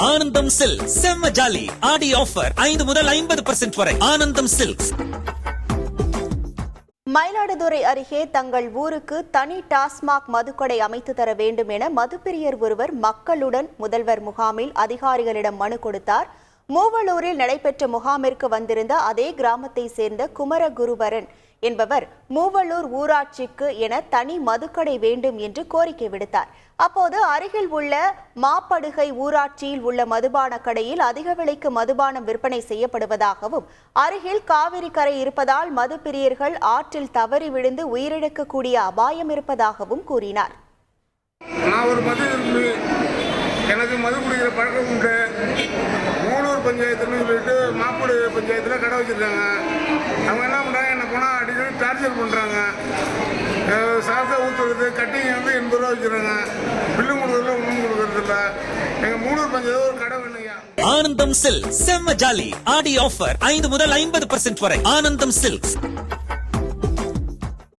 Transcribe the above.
ஆனந்தம் சில்க் செம்ம ஜாலி ஆடி ஆஃபர் 5 முதல் 50% வரை. ஆனந்தம் சில்க்ஸ். மயிலாடுதுறை அருகே தங்கள் ஊருக்கு தனி டாஸ்மாக் மதுக்கடை அமைத்து தர வேண்டும் என மதுப்பிரியர் ஒருவர் மக்களுடன் முதல்வர் முகாமில் அதிகாரிகளிடம் மனு கொடுத்தார். மூவலூரில் நடைபெற்ற முகாமிற்கு வந்திருந்த அதே கிராமத்தை சேர்ந்த குமரகுருபரன் என்பவர் மூவலூர் ஊராட்சிக்கு என தனி மதுக்கடை வேண்டும் என்று கோரிக்கை விடுத்தார். அப்போது அருகில் உள்ள மாப்படுகை ஊராட்சியில் உள்ள மதுபான கடையில் அதிக விலைக்கு மதுபானம் விற்பனை செய்யப்படுவதாகவும் அருகில் காவிரி கரை இருப்பதால் மது பிரியர்கள் ஆற்றில் தவறி விழுந்து உயிரிழக்கக்கூடிய அபாயம் இருப்பதாகவும் கூறினார். எனக்கு மது குடிக்கிற பழக்கம் உண்டு. மூலூர் பஞ்சாயத்துன்னு சொல்லிட்டு மாப்படு பஞ்சாயத்தில் கடை வச்சுருக்காங்க. அவங்க என்ன பண்ணுறாங்க, என்ன போனால் அடிக்கடி டார்ச்சர் பண்ணுறாங்க. சாதத்தை ஊற்றுறது கட்டிங் வந்து 80 ரூபா வச்சுருக்காங்க. பில்லு கொடுக்குறதுல ஒன்றும் கொடுக்குறதில்ல. எங்கள் மூலூர் பஞ்சாயத்து ஒரு கடை வேணுங்க. ஆனந்தம் சில்க் செம்ம ஜாலி ஆடி ஆஃபர் 5 முதல் 50% வரை. ஆனந்தம் சில்க்ஸ்.